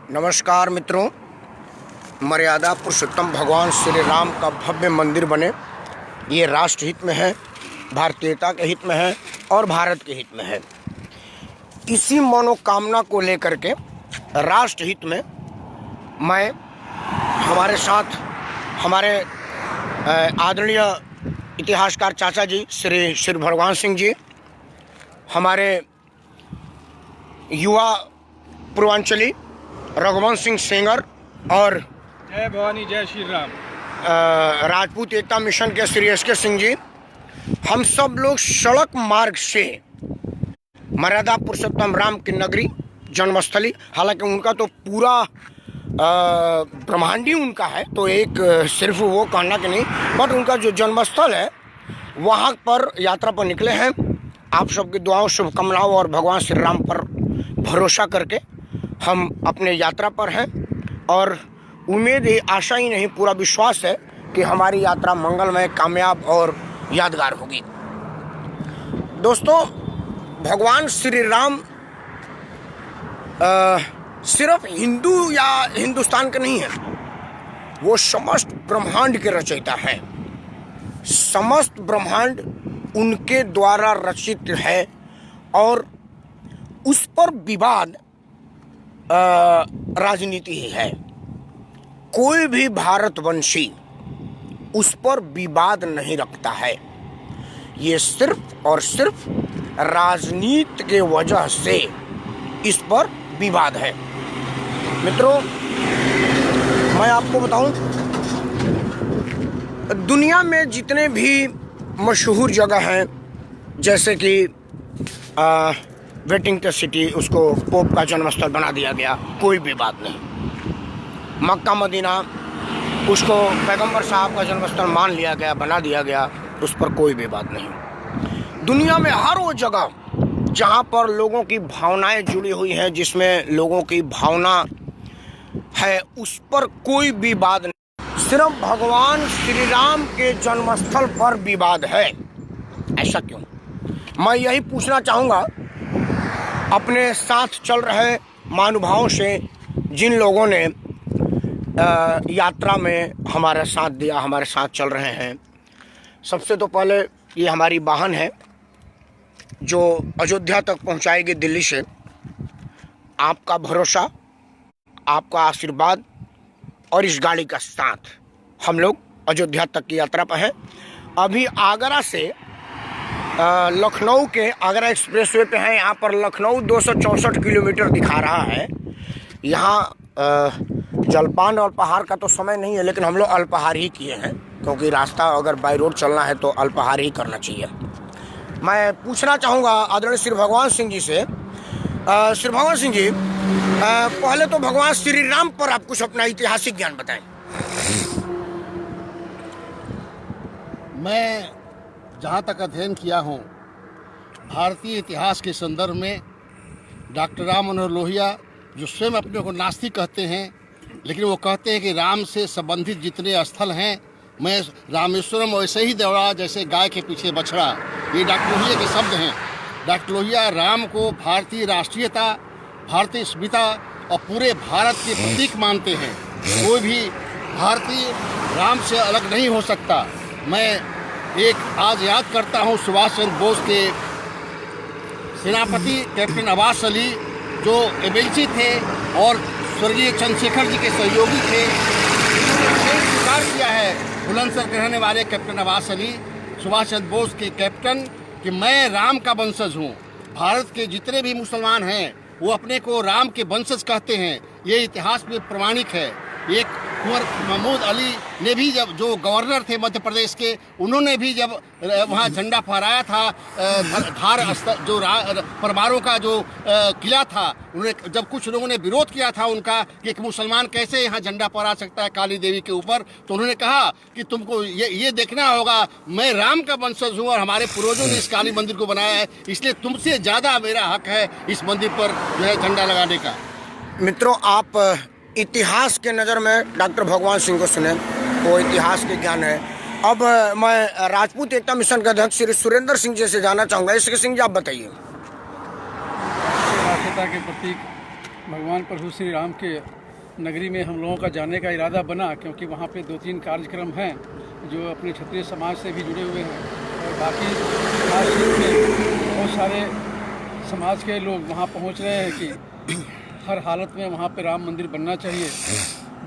नमस्कार मित्रों, मर्यादा पुरुषोत्तम भगवान श्री राम का भव्य मंदिर बने, ये राष्ट्र हित में है, भारतीयता के हित में है और भारत के हित में है। इसी मनोकामना को लेकर के राष्ट्र हित में मैं हमारे साथ हमारे आदरणीय इतिहासकार चाचा जी श्री भगवान सिंह जी, हमारे युवा पूर्वांचली रघुवंश सिंह सेंगर और जय भवानी जय श्री राम राजपूत एकता मिशन के श्री एस के सिंह जी, हम सब लोग सड़क मार्ग से मर्यादा पुरुषोत्तम राम की नगरी जन्मस्थली, हालांकि उनका तो पूरा ब्रह्मांडी उनका है, तो एक सिर्फ वो कहना कि नहीं, बट उनका जो जन्मस्थल है वहाँ पर यात्रा पर निकले हैं। आप सबकी दुआओं, शुभकामनाओं और भगवान श्री राम पर भरोसा करके हम अपने यात्रा पर हैं और उम्मीद ही, आशा ही नहीं, पूरा विश्वास है कि हमारी यात्रा मंगलमय, कामयाब और यादगार होगी। दोस्तों, भगवान श्री राम सिर्फ हिंदू या हिंदुस्तान के नहीं है, वो समस्त ब्रह्मांड के रचयिता हैं। समस्त ब्रह्मांड उनके द्वारा रचित है और उस पर विवाद राजनीति ही है। कोई भी भारतवंशी उस पर विवाद नहीं रखता है। ये सिर्फ और सिर्फ राजनीति के वजह से इस पर विवाद है। मित्रों, मैं आपको बताऊं, दुनिया में जितने भी मशहूर जगह हैं, जैसे कि वेटिंगटन सिटी, उसको पोप का जन्मस्थल बना दिया गया, कोई भी बात नहीं। मक्का मदीना, उसको पैगंबर साहब का जन्मस्थल मान लिया गया, बना दिया गया, उस पर कोई भी बात नहीं। दुनिया में हर वो जगह जहाँ पर लोगों की भावनाएं जुड़ी हुई हैं, जिसमें लोगों की भावना है, उस पर कोई भी विवाद नहीं। सिर्फ भगवान श्री राम के जन्मस्थल पर विवाद है। ऐसा क्यों? मैं यही पूछना चाहूँगा अपने साथ चल रहे महानुभावों से, जिन लोगों ने यात्रा में हमारा साथ दिया, हमारे साथ चल रहे हैं। सबसे तो पहले ये हमारी वाहन है जो अयोध्या तक पहुंचाएगी दिल्ली से। आपका भरोसा, आपका आशीर्वाद और इस गाड़ी का साथ हम लोग अयोध्या तक की यात्रा पर हैं। अभी आगरा से लखनऊ के आगरा एक्सप्रेसवे पे हैं। यहाँ पर लखनऊ 264 किलोमीटर दिखा रहा है। यहाँ जलपान और अल्पाहार का तो समय नहीं है, लेकिन हम लोग अल्पाहार ही किए हैं, क्योंकि रास्ता अगर बाई रोड चलना है तो अल्पाहार ही करना चाहिए। मैं पूछना चाहूँगा आदरणीय श्री भगवान सिंह जी से। श्री भगवान सिंह जी, पहले तो भगवान श्री राम पर आप कुछ अपना ऐतिहासिक ज्ञान बताएं। मैं जहाँ तक अध्ययन किया हूँ, भारतीय इतिहास के संदर्भ में डॉक्टर राम मनोहर लोहिया, जो स्वयं अपने को नास्तिक कहते हैं, लेकिन वो कहते हैं कि राम से संबंधित जितने स्थल हैं, मैं रामेश्वरम वैसे ही दौड़ा जैसे गाय के पीछे बछड़ा। ये डॉक्टर लोहिया के शब्द हैं। डॉक्टर लोहिया राम को भारतीय राष्ट्रीयता, भारतीय अस्मिता और पूरे भारत के प्रतीक मानते हैं। कोई भी भारतीय राम से अलग नहीं हो सकता। मैं एक आज याद करता हूँ सुभाष चंद्र बोस के सेनापति कैप्टन अब्बास अली, जो एमएलसी थे और स्वर्गीय चंद्रशेखर जी के सहयोगी थे। उन्होंने स्वीकार किया है, बुलंदशहर के रहने वाले कैप्टन अब्बास अली, सुभाष चंद्र बोस के कैप्टन, कि मैं राम का वंशज हूँ। भारत के जितने भी मुसलमान हैं वो अपने को राम के वंशज कहते हैं। ये इतिहास में प्रमाणिक है। एक कुंवर महमूद अली ने भी, जब जो गवर्नर थे मध्य प्रदेश के, उन्होंने भी जब वहाँ झंडा फहराया था, धार जो परमारों का जो किला था, उन्होंने जब कुछ लोगों ने विरोध किया था उनका कि एक मुसलमान कैसे यहाँ झंडा फहरा सकता है काली देवी के ऊपर, तो उन्होंने कहा कि तुमको ये देखना होगा, मैं राम का वंशज हूँ और हमारे पूर्वजों ने इस काली मंदिर को बनाया है, इसलिए तुमसे ज़्यादा मेरा हक है इस मंदिर पर जो है झंडा लगाने का। मित्रों, आप इतिहास के नज़र में डॉक्टर भगवान सिंह को सुने, वो इतिहास के ज्ञान है। अब मैं राजपूत एकता मिशन के अध्यक्ष श्री सुरेंद्र सिंह जी से जानना चाहूँगा। इसके सिंह जी, आप बताइए। राष्ट्रता के प्रतीक भगवान प्रभु श्री राम के नगरी में हम लोगों का जाने का इरादा बना, क्योंकि वहाँ पे 2-3 कार्यक्रम हैं जो अपने क्षत्रिय समाज से भी जुड़े हुए हैं और बाकी राजनीति में बहुत सारे समाज के लोग वहाँ पहुँच रहे हैं कि हर हालत में वहाँ पे राम मंदिर बनना चाहिए।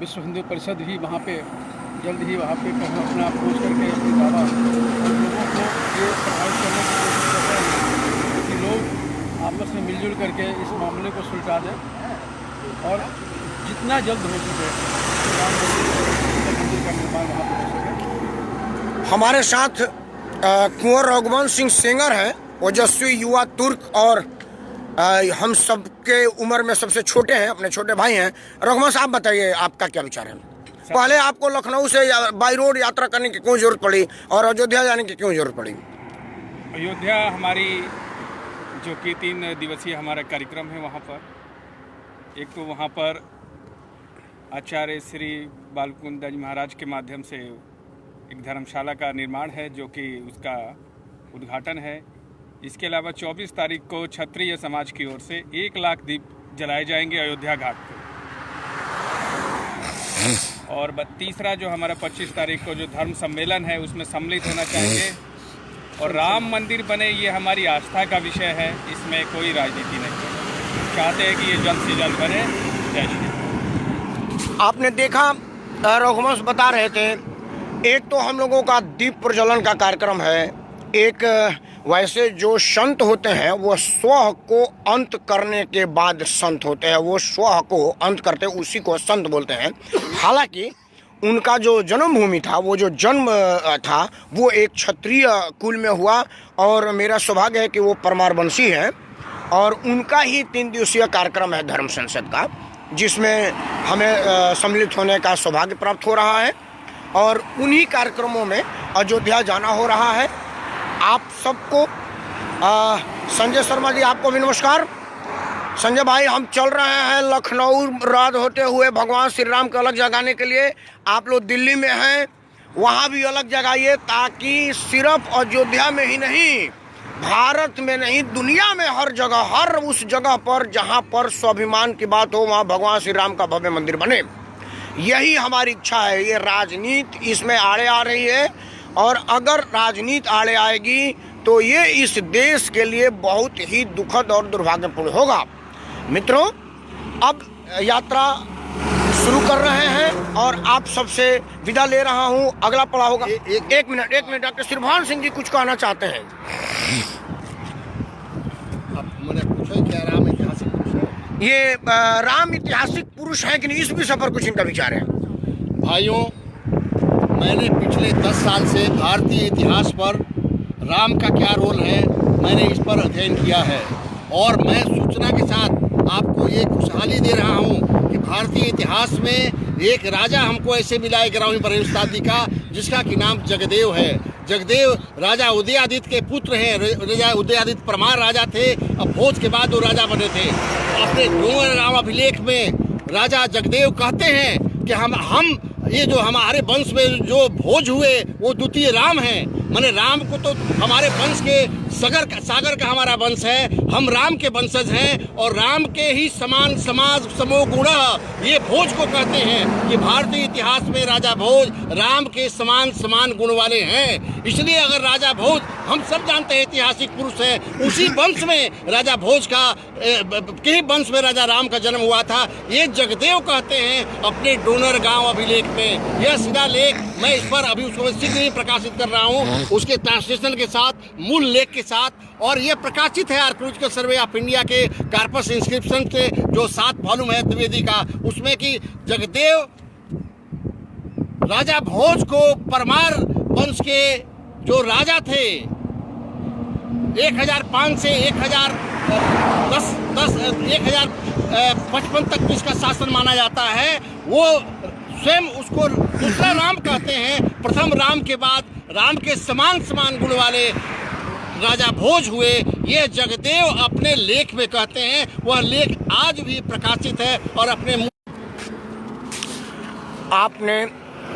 विश्व हिंदू परिषद भी वहाँ पे जल्द ही वहाँ पे अपना अप्रोच करके अपनी दावा और लोगों को ये प्रभावित करने की कोशिश कर रहे हैं कि लोग आपस में मिलजुल करके इस मामले को सुलझा दें और जितना जल्द हो सके राम मंदिर का निर्माण वहाँ पर हो सके। हमारे साथ कुंवर रघुवंश सिंह सेंगर हैं, ओजस्वी युवा तुर्क और हम सबके उम्र में सबसे छोटे हैं, अपने छोटे भाई हैं। रघुवंश, आप बताइए आपका क्या विचार है? पहले आपको लखनऊ से बाई रोड यात्रा करने की क्यों जरूरत पड़ी और अयोध्या जाने की क्यों जरूरत पड़ी? अयोध्या हमारी जो कि 3 दिवसीय हमारा कार्यक्रम है, वहाँ पर एक तो वहाँ पर आचार्य श्री बालकुंद दास महाराज के माध्यम से एक धर्मशाला का निर्माण है जो कि उसका उद्घाटन है। इसके अलावा 24 तारीख को क्षत्रिय समाज की ओर से 1 लाख दीप जलाए जाएंगे अयोध्या घाट पर। और तीसरा जो हमारा 25 तारीख को जो धर्म सम्मेलन है उसमें सम्मिलित होना चाहेंगे और राम मंदिर बने, ये हमारी आस्था का विषय है, इसमें कोई राजनीति नहीं है। चाहते हैं कि ये जल्द से जल्द बने। जय श्री। आपने देखा रघुवंश बता रहे थे, एक तो हम लोगों का दीप प्रज्वलन का कार्यक्रम है। एक वैसे जो संत होते हैं वो स्व को अंत करने के बाद संत होते हैं, वो स्व को अंत करते हैं, उसी को संत बोलते हैं। हालांकि उनका जो जन्मभूमि था, वो जो जन्म था वो एक क्षत्रिय कुल में हुआ और मेरा सौभाग्य है कि वो परमारवंशी हैं और उनका ही 3 दिवसीय कार्यक्रम है धर्म संसद का, जिसमें हमें सम्मिलित होने का सौभाग्य प्राप्त हो रहा है और उन्हीं कार्यक्रमों में अयोध्या जाना हो रहा है। आप सबको संजय शर्मा जी, आपको भी नमस्कार। संजय भाई, हम चल रहे हैं लखनऊ रात होते हुए भगवान श्री राम को अलग जगाने के लिए। आप लोग दिल्ली में हैं, वहाँ भी अलग जगाइए ताकि सिर्फ अयोध्या में ही नहीं, भारत में नहीं, दुनिया में हर जगह, हर उस जगह पर जहाँ पर स्वाभिमान की बात हो वहाँ भगवान श्री राम का भव्य मंदिर बने। यही हमारी इच्छा है। ये राजनीति इसमें आड़े आ रही है और अगर राजनीति आड़े आएगी तो ये इस देश के लिए बहुत ही दुखद और दुर्भाग्यपूर्ण होगा। मित्रों, अब यात्रा शुरू कर रहे हैं और आप सबसे विदा ले रहा हूं। अगला पड़ाव होगा। एक मिनट डॉक्टर श्रीभान सिंह जी कुछ कहना चाहते हैं। अब मैंने पूछा क्या राम ऐतिहासिक पुरुष है? ये राम ऐतिहासिक पुरुष है कि नहीं, इस विषय पर कुछ इनका विचार है। भाइयों, मैंने पिछले 10 साल से भारतीय इतिहास पर राम का क्या रोल है, मैंने इस पर अध्ययन किया है और मैं सूचना के साथ आपको ये खुशहाली दे रहा हूँ कि भारतीय इतिहास में एक राजा हमको ऐसे मिला है 11वीं शताब्दी का, जिसका कि नाम जगदेव है। जगदेव राजा उदयादित्य के पुत्र हैं। राजा उदयादित्य परमार राजा थे, अब भोज के बाद वो राजा बने थे। अपने डोंगर राम अभिलेख में राजा जगदेव कहते हैं कि हम ये जो हमारे वंश में जो भोज हुए वो द्वितीय राम हैं। माने राम को तो हमारे वंश के सागर का हमारा वंश है, हम राम के वंशज हैं और राम के ही समान समाज समो गुण ये भोज को कहते हैं कि भारतीय इतिहास में राजा भोज राम के समान गुण वाले हैं। इसलिए अगर राजा भोज हम सब जानते हैं ऐतिहासिक पुरुष है, उसी वंश में राजा भोज का के ही वंश में राजा राम का जन्म हुआ था, ये जगदेव कहते हैं अपने डोनर गांव अभिलेख में। यह शिलालेख मैं इस पर अभी उसको शीघ्र ही प्रकाशित कर रहा हूँ, उसके ट्रांसलेशन के साथ, मूल लेख के साथ, और ये प्रकाशित है आर्कियोलॉजिकल सर्वे ऑफ इंडिया के कार्पस इंस्क्रिप्शन के जो 7 वॉल्यूम है द्विवेदी का, उसमें कि जगदेव राजा भोज को परमार वंश के जो राजा थे 1005 से 1055 तक जिसका शासन माना जाता है, वो स्वयं उसको दूसरा राम कहते हैं। प्रथम राम के बाद राम के समान गुण वाले राजा भोज हुए, ये जगदेव अपने लेख में कहते हैं। वह लेख आज भी प्रकाशित है और अपने आपने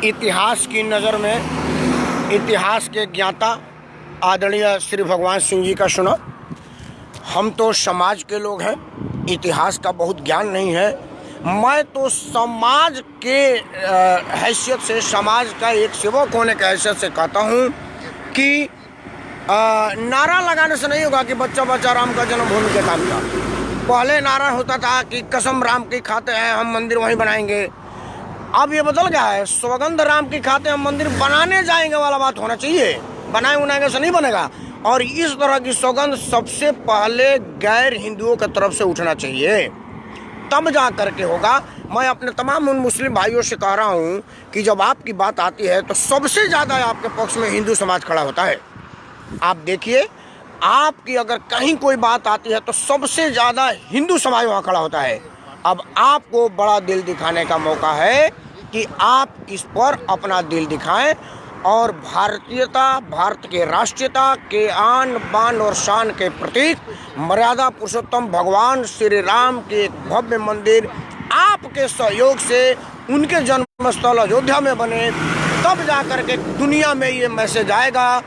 इतिहास की नज़र में इतिहास के ज्ञाता आदरणीय श्री भगवान सिंह जी का सुना। हम तो समाज के लोग हैं, इतिहास का बहुत ज्ञान नहीं है, मैं तो समाज के हैसियत से, समाज का एक सेवक होने की हैसियत से कहता हूँ कि नारा लगाने से नहीं होगा कि बच्चा बच्चा राम का जन्मभूमि के काम का। पहले नारा होता था कि कसम राम की खाते हैं हम मंदिर वहीं बनाएंगे। अब ये बदल गया है, सौगंध राम की खाते हम मंदिर बनाने जाएंगे वाला बात होना चाहिए। बनाए बनाएंगे से नहीं बनेगा। और इस तरह की सौगंध सबसे पहले गैर हिंदुओं की तरफ से उठना चाहिए, तब जा करके होगा। मैं अपने तमाम उन मुस्लिम भाइयों से कह रहा हूँ कि जब आपकी बात आती है तो सबसे ज़्यादा आपके पक्ष में हिंदू समाज खड़ा होता है। आप देखिए, आपकी अगर कहीं कोई बात आती है तो सबसे ज़्यादा हिंदू समाज वहाँ खड़ा होता है। अब आपको बड़ा दिल दिखाने का मौका है कि आप इस पर अपना दिल दिखाएं और भारतीयता, भारत के राष्ट्रीयता के आन बान और शान के प्रतीक मर्यादा पुरुषोत्तम भगवान श्री राम के एक भव्य मंदिर आपके सहयोग से उनके जन्मस्थल अयोध्या में बने, तब जाकर के दुनिया में ये मैसेज आएगा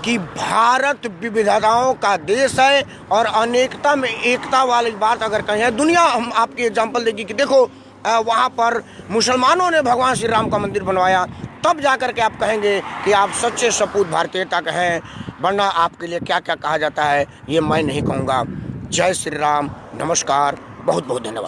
कि भारत विविधताओं का देश है और अनेकता में एकता वाली बात अगर कहीं है। दुनिया हम आपकी एग्जाम्पल देगी कि देखो वहाँ पर मुसलमानों ने भगवान श्री राम का मंदिर बनवाया, तब जाकर के आप कहेंगे कि आप सच्चे सपूत भारतीयता के हैं। वरना आपके लिए क्या क्या कहा जाता है ये मैं नहीं कहूँगा। जय श्री राम, नमस्कार, बहुत बहुत धन्यवाद।